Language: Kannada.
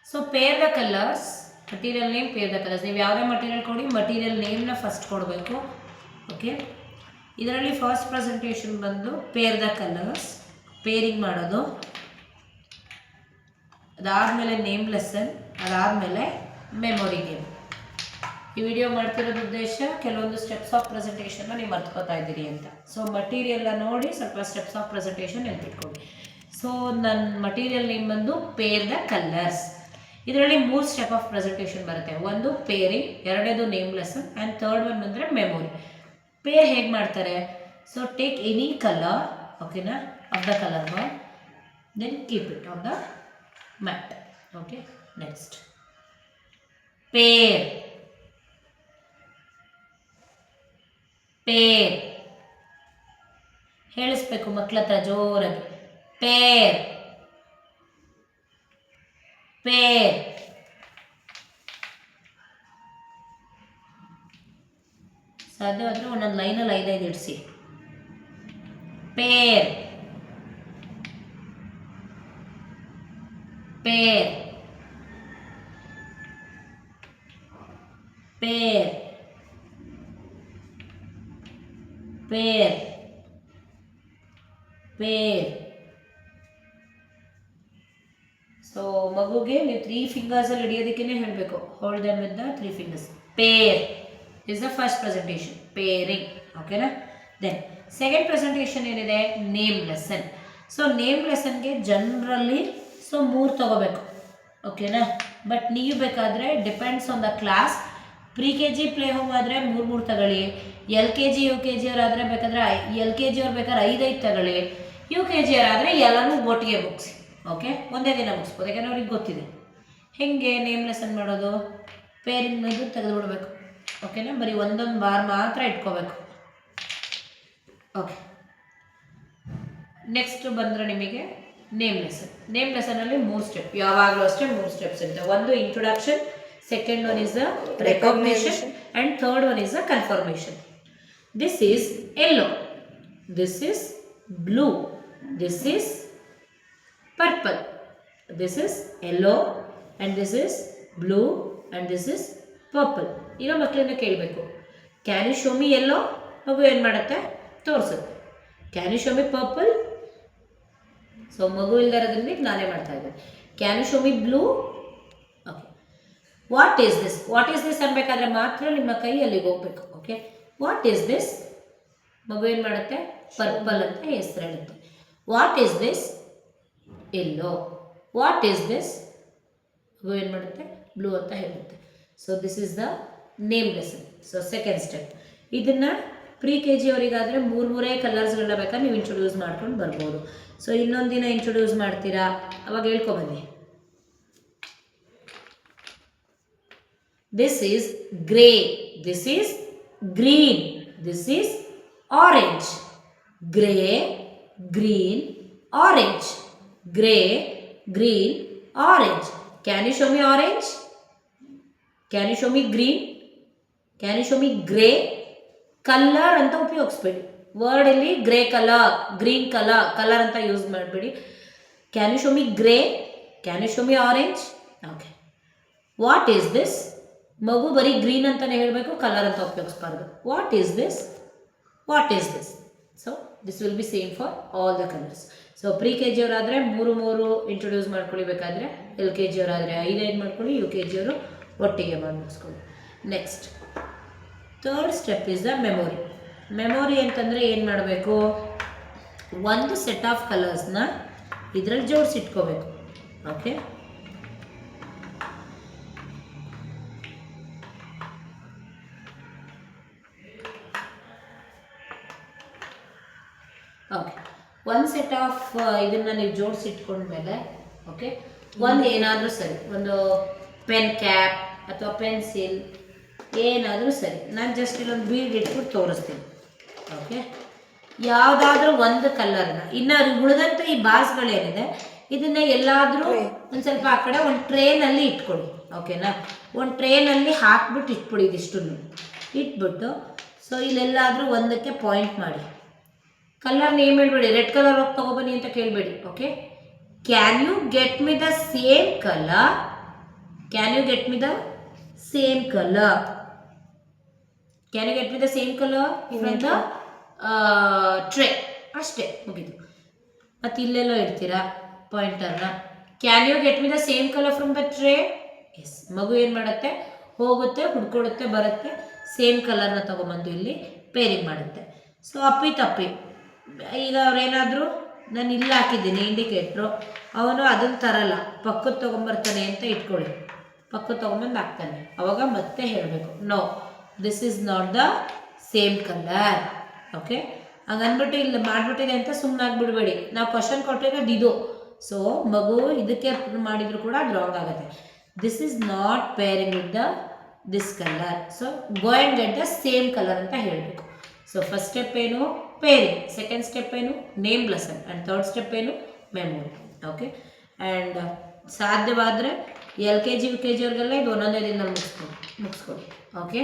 So pair the colours, material name, pair the colours. ನೀವು ಯಾವುದೇ ಮಟೀರಿಯಲ್ ಕೊಡಿ, ಮಟೀರಿಯಲ್ ನೇಮ್ನ ಫಸ್ಟ್ ಕೊಡಬೇಕು. ಓಕೆ, ಇದರಲ್ಲಿ ಫಸ್ಟ್ ಪ್ರೆಸೆಂಟೇಷನ್ ಬಂದು ಪೇರ್ ದ ಕಲರ್ಸ್, ಪೇರಿಂಗ್ ಮಾಡೋದು. ಅದಾದಮೇಲೆ ನೇಮ್ ಲೆಸನ್, ಅದಾದಮೇಲೆ ಮೆಮೊರಿ ಗೇಮ್. ಈ ವಿಡಿಯೋ ಮಾಡ್ತಿರೋದು ಉದ್ದೇಶ ಕೆಲವೊಂದು ಸ್ಟೆಪ್ಸ್ ಆಫ್ ಪ್ರೆಸೆಂಟೇಷನ್ನ ನೀವು ಮರ್ತ್ಕೋತಾ ಇದ್ದೀರಿ ಅಂತ. ಸೊ ಮಟೀರಿಯಲ್ನ ನೋಡಿ ಸ್ವಲ್ಪ ಸ್ಟೆಪ್ಸ್ ಆಫ್ ಪ್ರೆಸೆಂಟೇಷನ್ ನೆನ್ಪಿಟ್ಕೊಳ್ಳಿ. ಸೊ ನನ್ನ ಮಟೀರಿಯಲ್ ನೇಮ್ ಬಂದು ಪೇರ್ ದ ಕಲರ್ಸ್. ಇದರಲ್ಲಿ 3 ಸ್ಟೆಪ್ ಆಫ್ ಪ್ರೆಸೆಂಟೇಷನ್ ಬರುತ್ತೆ. ಒಂದು ಪೇರಿಂಗ್, ಎರಡನೇದು name lesson, and third one ಬಂದರೆ ಮೆಮೊರಿ. ಪೇರ್ ಹೇಗೆ ಮಾಡ್ತಾರೆ? ಸೊ ಟೇಕ್ ಎನಿ ಕಲರ್, ಓಕೆನಾ, of the colour ball, then keep it on the mat. Okay, next pair. Pair ಹೇಳಿಸ್ಬೇಕು ಮಕ್ಕಳ ಹತ್ರ ಜೋರಾಗಿ. Pair, pair. ಸಾಧ್ಯವಾದರೆ ಒಂದೊಂದು ಲೈನಲ್ಲಿ 5 ಇಡಿಸಿ. Pair, pair, pair, pair, peer. So ಮಗುಗೆ ನೀವು 3 ಫಿಂಗರ್ಸಲ್ಲಿ ಹಿಡಿಯೋದಕ್ಕೇ ಹೇಳಬೇಕು. Hold them with the 3 fingers. Pair is the first presentation, pairing. ಓಕೆನಾ? ದೆನ್ ಸೆಕೆಂಡ್ ಪ್ರೆಸೆಂಟೇಷನ್ ಏನಿದೆ? Name lesson. ಸೊ ನೇಮ್ ಲೆಸನ್ಗೆ ಜನರಲಿ 3 ತಗೋಬೇಕು. ಓಕೆನಾ? ಬಟ್ ನೀವು ಬೇಕಾದರೆ depends on the class. Pre KG play home ಆದರೆ 3 ತಗೊಳ್ಳಿ. LKG UKG ಅವರಾದರೆ ಬೇಕಾದರೆ LKG ಅವ್ರು ಬೇಕಾದ್ರೆ 5 ತಗೊಳ್ಳಿ. UKG ಅವರಾದರೆ ಎಲ್ಲನೂ ಒಟ್ಟಿಗೆ ಮುಗಿಸಿ. ಓಕೆ, ಒಂದೇ ದಿನ ಮುಗಿಸ್ಬೋದು, ಯಾಕಂದರೆ ಅವ್ರಿಗೆ ಗೊತ್ತಿದೆ ಹೇಗೆ ನೇಮ್ ಲೆಸನ್ ಮಾಡೋದು. ಪೇರಿಂಗ್ ಇದು ತೆಗೆದುಬಿಡ್ಬೇಕು. ಓಕೆನಾ? ಬರೀ ಒಂದೊಂದು ಬಾರ್ ಮಾತ್ರ ಇಟ್ಕೋಬೇಕು. ಓಕೆ, ನೆಕ್ಸ್ಟ್ ಬಂದರೆ ನಿಮಗೆ ನೇಮ್ ಲೆಸನ್. ನೇಮ್ ಲೆಸನಲ್ಲಿ 3 ಸ್ಟೆಪ್, ಯಾವಾಗಲೂ ಅಷ್ಟೇ 3 ಸ್ಟೆಪ್ಸ್ ಇರುತ್ತೆ. ಒಂದು introduction, second one is the recognition, and third one is the confirmation. This is yellow, this is blue, this is purple, this is yellow, and this is blue, and this is purple. ಈಗ ಮಕ್ಕಳನ್ನ ಕೇಳಬೇಕು, can you show me yellow? ಮಗು ಏನು ಮಾಡುತ್ತೆ? ತೋರಿಸುತ್ತೆ. Can you show me purple? So ಮಗು ಇಲ್ದಿರೋದ್ರಿಂದ ನಾನೇ ಮಾಡ್ತಾ ಇದ್ದೇನೆ. Can you show me blue? Okay. What is this? What is this ಅನ್ಬೇಕಾದ್ರೆ ಮಾತ್ರ ನಿಮ್ಮ ಕೈ ಅಲ್ಲಿಗೆ ಹೋಗ್ಬೇಕು. Okay, what is this? ಮಗು ಏನು ಮಾಡುತ್ತೆ? ಪರ್ಪಲ್ ಅಂತ ಹೆಸರು ಹೇಳುತ್ತೆ. What is this? Yellow. What is this? ಮಗು ಏನು ಮಾಡುತ್ತೆ? ಬ್ಲೂ ಅಂತ ಹೇಳುತ್ತೆ. So this is the name lesson. So second step. ಇದನ್ನು ಪ್ರಿ KG ಅವರಿಗಾದರೆ 3 ಕಲರ್ಸ್ಗಳನ್ನ ಬೇಕಾದ್ರೆ ನೀವು ಇಂಟ್ರೊಡ್ಯೂಸ್ ಮಾಡ್ಕೊಂಡು ಬರ್ಬೋದು. ಸೊ ಇನ್ನೊಂದು ದಿನ ಇಂಟ್ರೊಡ್ಯೂಸ್ ಮಾಡ್ತೀರಾ, ಅವಾಗ ಹೇಳ್ಕೊಬನ್ನಿ. This is grey, this is green, this is orange. Grey, green, orange. Grey, green, orange. Can you show me orange? Can you show me green? Can you show me grey? Colour ಅಂತ ಉಪಯೋಗಿಸ್ಬೇಡಿ. ವರ್ಡಲ್ಲಿ ಗ್ರೇ ಕಲರ್, ಗ್ರೀನ್ ಕಲರ್ ಅಂತ ಯೂಸ್ ಮಾಡಬೇಡಿ. Can you show me grey? Can you show me orange? Okay. What is this? ಮಗು ಬರೀ ಗ್ರೀನ್ ಅಂತಲೇ ಹೇಳಬೇಕು, ಕಲರ್ ಅಂತ ಉಪಯೋಗಿಸ್ಬಾರ್ದು. What is this? What is this? So this will be same for all the colours. So pre KG ಅವರಾದರೆ 3 ಇಂಟ್ರೊಡ್ಯೂಸ್ ಮಾಡ್ಕೊಳ್ಬೇಕಾದ್ರೆ, LKG ಅವರಾದರೆ 5 ಮಾಡ್ಕೊಳ್ಳಿ, UKG ಅವರು ಒಟ್ಟಿಗೆ ಮಾಡಿ ಮುಗಿಸ್ಕೊಳ್ಳಿ. Next third step is the memory. Memory ಅಂತಂದರೆ ಏನು ಮಾಡಬೇಕು? ಒಂದು ಸೆಟ್ ಆಫ್ ಕಲರ್ಸ್ನ ಇದರಲ್ಲಿ ಜೋಡಿಸಿಟ್ಕೋಬೇಕು. ಓಕೆ, ಓಕೆ, ಒಂದು ಸೆಟ್ ಆಫ್ ಇದನ್ನು ನೀವು ಜೋಡಿಸಿಟ್ಕೊಂಡ್ಮೇಲೆ, ಓಕೆ, ಒಂದು ಏನಾದರೂ ಸರಿ, ಒಂದು ಪೆನ್ ಕ್ಯಾಪ್ ಅಥವಾ ಪೆನ್ಸಿಲ್ ಏನಾದರೂ ಸರಿ, ನಾನು ಜಸ್ಟ್ ಇಲ್ಲೊಂದು ಬೀಡ್ ಇಟ್ಬಿಟ್ಟು ತೋರಿಸ್ತೀನಿ. ಓಕೆ, ಯಾವುದಾದ್ರೂ ಒಂದು ಕಲರ್ನ, ಇನ್ನು ಉಳಿದಂಥ ಈ ಬಾಸ್ಗಳೇನಿದೆ ಇದನ್ನ ಎಲ್ಲಾದರೂ ಒಂದು ಸ್ವಲ್ಪ ಆ ಕಡೆ ಒಂದು ಟ್ರೇನಲ್ಲಿ ಇಟ್ಕೊಳ್ಳಿ. ಓಕೆನಾ? ಒಂದು ಟ್ರೇನಲ್ಲಿ ಹಾಕ್ಬಿಟ್ಟು ಇಟ್ಬಿಡಿ. ಇದಿಷ್ಟನ್ನು ಇಟ್ಬಿಟ್ಟು ಸೊ ಇಲ್ಲೆಲ್ಲಾದರೂ ಒಂದಕ್ಕೆ ಪಾಯಿಂಟ್ ಮಾಡಿ. ಕಲರ್ ನೇಮ್ ಹೇಳ್ಬೇಡಿ, ರೆಡ್ ಕಲರ್ ಹೋಗಿ ತೊಗೊಬನ್ನಿ ಅಂತ ಕೇಳಬೇಡಿ. Okay, can you get me the same colour can you get me the same colour? Can you get me the same colour from the tray? ಅಷ್ಟೇ, ಮುಗಿದು. ಮತ್ತು ಇಲ್ಲೆಲ್ಲೋ ಇಡ್ತೀರಾ ಪಾಯಿಂಟರ್ನ. Can you get me the same colour from the tray? Yes. ಮಗು ಏನು ಮಾಡುತ್ತೆ? ಹೋಗುತ್ತೆ, ಹುಡ್ಕೊಡುತ್ತೆ, ಬರುತ್ತೆ, ಸೇಮ್ ಕಲರ್ನ ತೊಗೊಂಬಂದು ಇಲ್ಲಿ ಪೇರಿಂಗ್ ಮಾಡುತ್ತೆ. ಸೊ ಅಪ್ಪಿ ತಪ್ಪಿ ಈಗ ಅವ್ರೇನಾದರೂ ನಾನು ಇಲ್ಲಿ ಹಾಕಿದ್ದೀನಿ ಇಂಡಿಕೇಟ್ರು, ಅವನು ಅದನ್ನು ತರಲ್ಲ, ಪಕ್ಕದ ತೊಗೊಂಬರ್ತಾನೆ ಅಂತ ಇಟ್ಕೊಳ್ಳಿ, ಪಕ್ಕದ ತೊಗೊಂಬಂದು ಹಾಕ್ತಾನೆ. ಅವಾಗ ಮತ್ತೆ ಹೇಳಬೇಕು, no this is not the same colour. Okay, ಹಂಗನ್ಬಿಟ್ಟು ಇಲ್ಲಿ ಮಾಡಿಬಿಟ್ಟಿದೆ ಅಂತ ಸುಮ್ಮನೆ ಆಗಿಬಿಡ್ಬೇಡಿ. ನಾವು ಕ್ವಶನ್ ಕೊಟ್ಟಿರೋದು ಇದು. ಸೊ ಮಗು ಇದಕ್ಕೆ ಮಾಡಿದ್ರು ಕೂಡ ಅದು ರಾಂಗ್ ಆಗುತ್ತೆ. This is not pairing with the this colour, so go and get the same colour ಅಂತ ಹೇಳಬೇಕು. ಸೊ ಫಸ್ಟ್ ಸ್ಟೆಪ್ ಏನು? ಪೇರಿಂಗ್. ಸೆಕೆಂಡ್ ಸ್ಟೆಪ್ ಏನು? Name lesson. And third step ಏನು? ಮೆಮೊರಿ. ಓಕೆ, ಆ್ಯಂಡ್ ಸಾಧ್ಯವಾದರೆ LKG UKG ಅವ್ರಿಗೆಲ್ಲ ಇದು ಒಂದೊಂದೇ ದಿನದಲ್ಲಿ ಮುಗಿಸ್ಕೊಡಿ. ಓಕೆ.